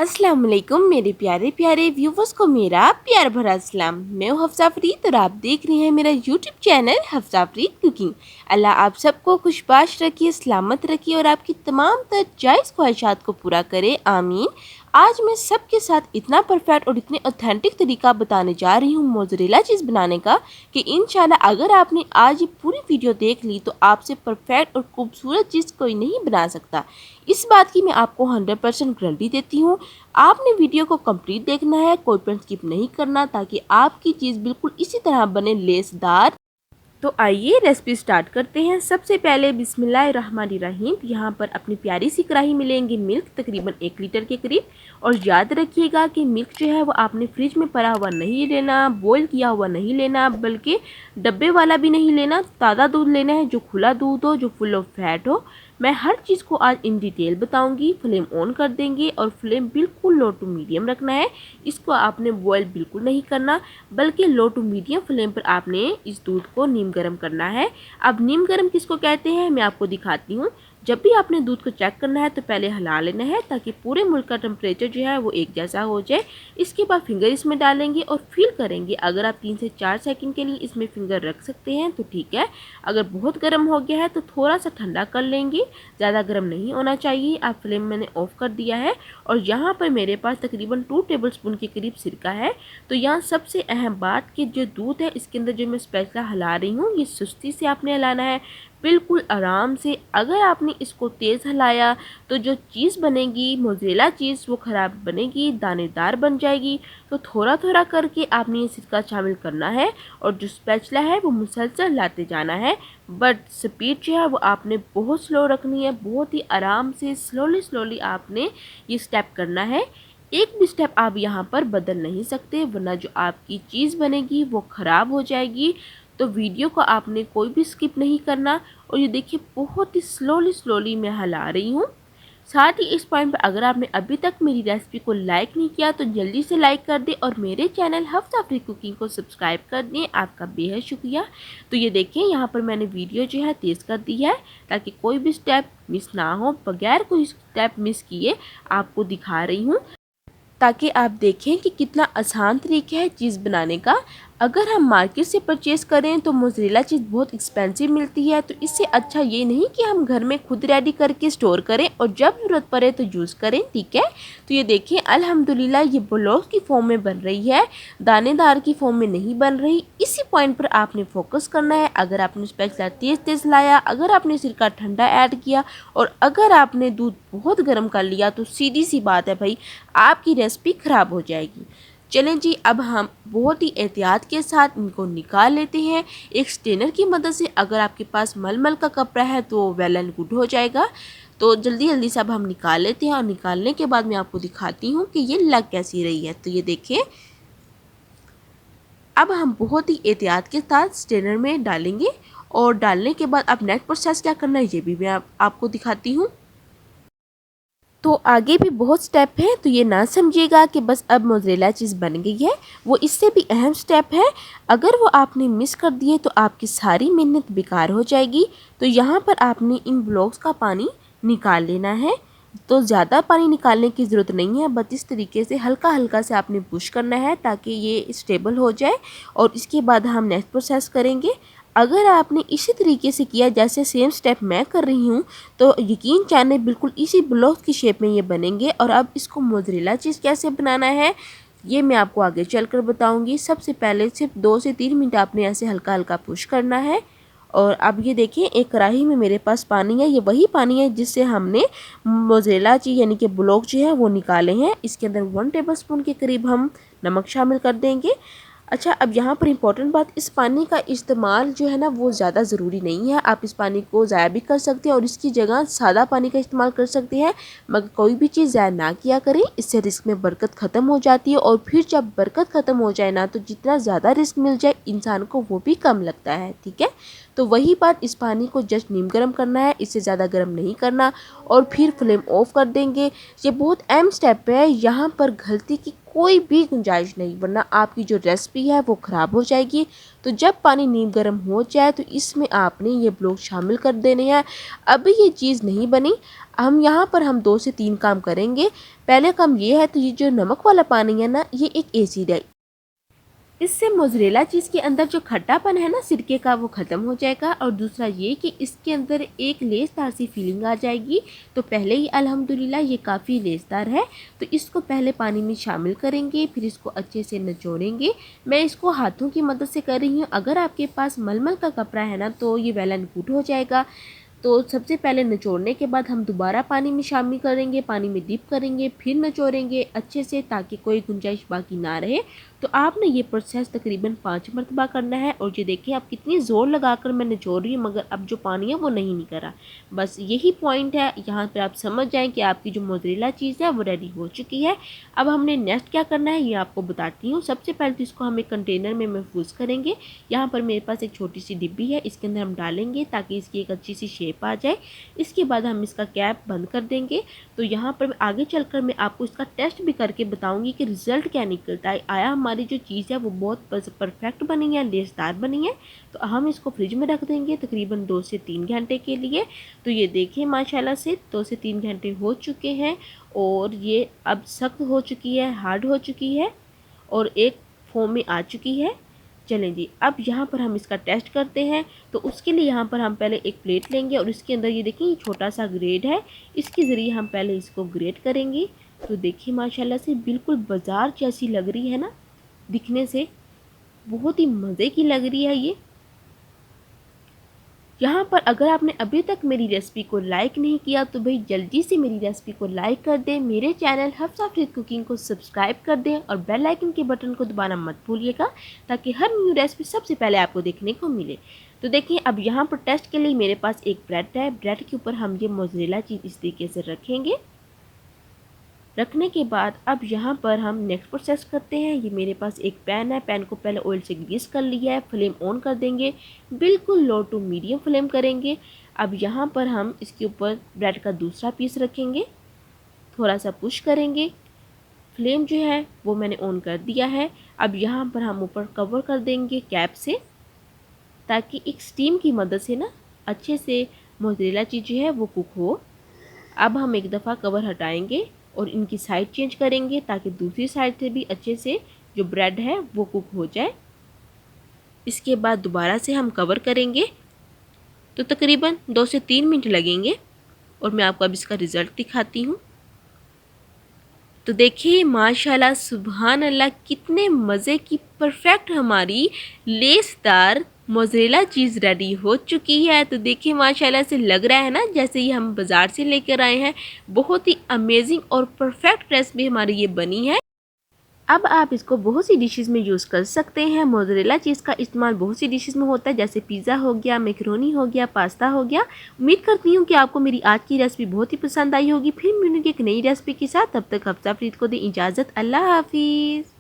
अस्सलाम वालेकुम मेरे प्यारे प्यारे व्यूवर्स को मेरा प्यार भरा सलाम। मैं हूँ हफ्सा फरीद और आप देख रहे हैं मेरा YouTube channel Hafsa Farid cooking. Allah आप सबको खुशबाश रखिए, सलामत रखिए और आपकी तमाम तर जायज़ ख्वाहिशात को पूरा करे, आमीन। आज मैं सबके साथ इतना परफेक्ट और इतने ऑथेंटिक तरीका बताने जा रही हूँ मोज़रेला चीज़ बनाने का कि इंशाल्लाह अगर आपने आज ये पूरी वीडियो देख ली तो आपसे परफेक्ट और खूबसूरत चीज़ कोई नहीं बना सकता। इस बात की मैं आपको 100% गारंटी देती हूँ। आपने वीडियो को कंप्लीट देखना है, कोई पॉइंट स्किप नहीं करना ताकि आपकी चीज़ बिल्कुल इसी तरह बने, लेसदार। तो आइए रेसिपी स्टार्ट करते हैं। सबसे पहले बिस्मिल्लाहिर्रहमानिर्रहीम। यहाँ पर अपनी प्यारी सी कढ़ाई में लेंगे मिल्क तकरीबन 1 लीटर के करीब। और याद रखिएगा कि मिल्क जो है वो आपने फ्रिज में पड़ा हुआ नहीं लेना, बॉईल किया हुआ नहीं लेना, बल्कि डब्बे वाला भी नहीं लेना। ताज़ा दूध लेना है, जो खुला दूध हो, जो फुल ऑफ फैट हो। मैं हर चीज़ को आज इन डिटेल बताऊंगी। फ्लेम ऑन कर देंगे और फ्लेम बिल्कुल लो टू मीडियम रखना है। इसको आपने बॉयल बिल्कुल नहीं करना, बल्कि लो टू मीडियम फ्लेम पर आपने इस दूध को नीम गर्म करना है। अब नीम गर्म किसको कहते हैं मैं आपको दिखाती हूँ। जब भी आपने दूध को चेक करना है तो पहले हिला लेना है ताकि पूरे मुल्क का टेम्परेचर जो है वो एक जैसा हो जाए। इसके बाद फिंगर इसमें डालेंगे और फील करेंगे। अगर आप 3 से 4 सेकंड के लिए इसमें फिंगर रख सकते हैं तो ठीक है। अगर बहुत गर्म हो गया है तो थोड़ा सा ठंडा कर लेंगे, ज़्यादा गर्म नहीं होना चाहिए। आप फ्लेम मैंने ऑफ कर दिया है और यहाँ पर मेरे पास तकरीबन 2 टेबलस्पून के करीब सिरका है। तो यहाँ सबसे अहम बात कि जो दूध है इसके अंदर जो मैं स्पेशल हिला रही हूँ, ये सुस्ती से आपने हिलाना है, बिल्कुल आराम से। अगर आपने इसको तेज़ हिलाया तो जो चीज़ बनेगी मोज़रेला चीज़ वो ख़राब बनेगी, दानेदार बन जाएगी। तो थोड़ा थोड़ा करके आपने ये सिरका शामिल करना है और जो स्पैचुला है वो मुसलसल लाते जाना है। बट स्पीड जो है वो आपने बहुत स्लो रखनी है, बहुत ही आराम से स्लोली स्लोली आपने ये स्टेप करना है। एक भी स्टेप आप यहाँ पर बदल नहीं सकते, वरना जो आपकी चीज़ बनेगी वो ख़राब हो जाएगी। तो वीडियो को आपने कोई भी स्किप नहीं करना। और ये देखिए बहुत ही स्लोली स्लोली मैं हिला रही हूँ। साथ ही इस पॉइंट पर अगर आपने अभी तक मेरी रेसिपी को लाइक नहीं किया तो जल्दी से लाइक कर दें और मेरे चैनल हफ्सा फरीद कुकिंग को सब्सक्राइब कर दें। आपका बेहद शुक्रिया। तो ये देखें यहाँ पर मैंने वीडियो जो है तेज़ कर दी है ताकि कोई भी स्टेप मिस ना हो। बगैर कोई स्टेप मिस किए आपको दिखा रही हूँ ताकि आप देखें कि कितना आसान तरीका है चीज़ बनाने का। अगर हम मार्केट से परचेज़ करें तो मोज़रेला चीज़ बहुत एक्सपेंसिव मिलती है। तो इससे अच्छा ये नहीं कि हम घर में खुद रेडी करके स्टोर करें और जब ज़रूरत पड़े तो यूज़ करें, ठीक है। तो ये देखें अल्हम्दुलिल्लाह ये ब्लॉक की फॉर्म में बन रही है, दानेदार की फॉर्म में नहीं बन रही। इसी पॉइंट पर आपने फोकस करना है। अगर आपने स्पेशल तेज़ तेज़ लाया, अगर आपने सिरका ठंडा ऐड किया और अगर आपने दूध बहुत गर्म कर लिया तो सीधी सी बात है भाई, आपकी रेसिपी ख़राब हो जाएगी। चलें जी, अब हम बहुत ही एहतियात के साथ इनको निकाल लेते हैं एक स्ट्रेनर की मदद से। अगर आपके पास मलमल का कपड़ा है तो वेल एंड गुड हो जाएगा। तो जल्दी जल्दी से अब हम निकाल लेते हैं और निकालने के बाद मैं आपको दिखाती हूँ कि ये लग कैसी रही है। तो ये देखिए अब हम बहुत ही एहतियात के साथ स्ट्रेनर में डालेंगे और डालने के बाद अब नेक्स्ट प्रोसेस क्या करना है ये भी मैं आपको दिखाती हूँ। तो आगे भी बहुत स्टेप है, तो ये ना समझिएगा कि बस अब मोज़रेला चीज़ बन गई है। वो इससे भी अहम स्टेप है। अगर वो आपने मिस कर दिए तो आपकी सारी मेहनत बेकार हो जाएगी। तो यहाँ पर आपने इन ब्लॉक्स का पानी निकाल लेना है। तो ज़्यादा पानी निकालने की ज़रूरत नहीं है, बस इस तरीके से हल्का हल्का से आपने पुश करना है ताकि ये स्टेबल हो जाए। और इसके बाद हम नेक्स्ट प्रोसेस करेंगे। अगर आपने इसी तरीके से किया जैसे सेम स्टेप मैं कर रही हूँ तो यकीन जाने बिल्कुल इसी ब्लॉक की शेप में ये बनेंगे। और अब इसको मोज़रेला चीज़ कैसे बनाना है ये मैं आपको आगे चलकर बताऊँगी। सबसे पहले सिर्फ 2 से 3 मिनट आपने ऐसे हल्का हल्का पुश करना है। और अब ये देखिए एक कढ़ाई में मेरे पास पानी है, ये वही पानी है जिससे हमने मोज़रेला चीज़ यानी कि ब्लॉक जो है वो निकाले हैं। इसके अंदर 1 टेबलस्पून के करीब हम नमक शामिल कर देंगे। अच्छा, अब यहाँ पर इम्पॉर्टेंट बात, इस पानी का इस्तेमाल जो है ना वो ज़्यादा ज़रूरी नहीं है। आप इस पानी को ज़ाया भी कर सकते हैं और इसकी जगह सादा पानी का इस्तेमाल कर सकते हैं, मगर कोई भी चीज़ ज़ाया ना किया करें, इससे रिस्क में बरकत ख़त्म हो जाती है। और फिर जब बरकत ख़त्म हो जाए ना तो जितना ज़्यादा रिस्क मिल जाए इंसान को वो भी कम लगता है, ठीक है। तो वही बात, इस पानी को जस्ट नीम गर्म करना है, इससे ज़्यादा गर्म नहीं करना। और फिर फ्लेम ऑफ कर देंगे। ये बहुत अहम स्टेप है, यहाँ पर गलती की कोई भी गुंजाइश नहीं, वरना आपकी जो रेसिपी है वो ख़राब हो जाएगी। तो जब पानी नीम गर्म हो जाए तो इसमें आपने ये ब्लॉक शामिल कर देने हैं। अभी ये चीज़ नहीं बनी, हम यहाँ पर 2 से 3 काम करेंगे। पहले काम ये है, तो ये जो नमक वाला पानी है ना, ये एक एसिड है। इससे मोज़रेला चीज़ के अंदर जो खट्टापन है ना सिरके का, वो ख़त्म हो जाएगा। और दूसरा ये कि इसके अंदर एक लेसदार सी फीलिंग आ जाएगी। तो पहले ही अल्हम्दुलिल्लाह ये काफ़ी लेसदार है। तो इसको पहले पानी में शामिल करेंगे, फिर इसको अच्छे से निचोड़ेंगे। मैं इसको हाथों की मदद से कर रही हूँ। अगर आपके पास मलमल का कपड़ा है ना, तो ये वेल एंड गुड हो जाएगा। तो सबसे पहले निचोड़ने के बाद हम दोबारा पानी में शामिल करेंगे, पानी में डिप करेंगे, फिर निचोड़ेंगे अच्छे से, ताकि कोई गुंजाइश बाकी ना रहे। तो आपने ये प्रोसेस तकरीबन 5 मरतबा करना है। और ये देखिए आप कितनी ज़ोर लगाकर मैं निचोड़ रही हूँ, मगर अब जो पानी है वो नहीं निकल रहा। बस यही पॉइंट है, यहाँ पर आप समझ जाएँ कि आपकी जो मोज़रेला चीज़ है वो रेडी हो चुकी है। अब हमने नेक्स्ट क्या करना है ये आपको बताती हूँ। सबसे पहले तो इसको हम एक कंटेनर में महफूज करेंगे। यहाँ पर मेरे पास एक छोटी सी डिब्बी है, इसके अंदर हम डालेंगे ताकि इसकी एक अच्छी सी शेप आ जाए। इसके बाद हम इसका कैप बंद कर देंगे। तो यहाँ पर आगे चलकर मैं आपको इसका टेस्ट भी करके बताऊंगी कि रिज़ल्ट क्या निकलता है। आया हमारी जो चीज़ है वो बहुत परफेक्ट बनी है, लेसदार बनी है। तो हम इसको फ्रिज में रख देंगे तकरीबन 2 से 3 घंटे के लिए। तो ये देखिए माशाल्लाह से 2 से 3 घंटे हो चुके हैं और ये अब सख्त हो चुकी है, हार्ड हो चुकी है और एक फोम में आ चुकी है। चलें जी, अब यहाँ पर हम इसका टेस्ट करते हैं। तो उसके लिए यहाँ पर हम पहले एक प्लेट लेंगे और इसके अंदर ये देखिए ये छोटा सा ग्रेट है, इसके ज़रिए हम पहले इसको ग्रेट करेंगे। तो देखिए माशाल्लाह से बिल्कुल बाज़ार जैसी लग रही है ना, दिखने से बहुत ही मज़े की लग रही है ये। यहाँ पर अगर आपने अभी तक मेरी रेसिपी को लाइक नहीं किया तो भाई जल्दी से मेरी रेसिपी को लाइक कर दें, मेरे चैनल हफ्सा अफरीद कुकिंग को सब्सक्राइब कर दें और बेल आइकन के बटन को दबाना मत भूलिएगा, ताकि हर न्यू रेसिपी सबसे पहले आपको देखने को मिले। तो देखिए अब यहाँ पर टेस्ट के लिए मेरे पास एक ब्रेड है। ब्रेड के ऊपर हम ये मोज़रेला चीज़ इस तरीके से रखेंगे। रखने के बाद अब यहाँ पर हम नेक्स्ट प्रोसेस करते हैं। ये मेरे पास एक पैन है, पैन को पहले ऑयल से ग्रीस कर लिया है। फ्लेम ऑन कर देंगे, बिल्कुल लो टू मीडियम फ्लेम करेंगे। अब यहाँ पर हम इसके ऊपर ब्रेड का दूसरा पीस रखेंगे, थोड़ा सा पुश करेंगे। फ्लेम जो है वो मैंने ऑन कर दिया है। अब यहाँ पर हम ऊपर कवर कर देंगे कैप से, ताकि एक स्टीम की मदद से ना अच्छे से मोज़रेला चीज़ जो है वो कुक हो। अब हम एक दफ़ा कवर हटाएंगे और इनकी साइड चेंज करेंगे, ताकि दूसरी साइड से भी अच्छे से जो ब्रेड है वो कुक हो जाए। इसके बाद दोबारा से हम कवर करेंगे। तो तकरीबन 2 से 3 मिनट लगेंगे और मैं आपको अब इसका रिज़ल्ट दिखाती हूँ। तो देखिए माशाल्लाह सुभान अल्लाह, कितने मज़े की परफेक्ट हमारी लेसदार मोज़रेला चीज़ रेडी हो चुकी है। तो देखिए माशाल्लाह से लग रहा है ना जैसे ये हम बाज़ार से लेकर आए हैं। बहुत ही अमेजिंग और परफेक्ट रेसिपी हमारी ये बनी है। अब आप इसको बहुत सी डिशेस में यूज़ कर सकते हैं। मोज़रेला चीज़ का इस्तेमाल बहुत सी डिशेस में होता है, जैसे पिज़्ज़ा हो गया, मैकरोनी हो गया, पास्ता हो गया। उम्मीद करती हूँ कि आपको मेरी आज की रेसिपी बहुत ही पसंद आई होगी। फिर मिलूंगी एक नई रेसिपी के साथ, तब तक हफ्सा अफरीद को दें इजाज़त। अल्लाह हाफिज़।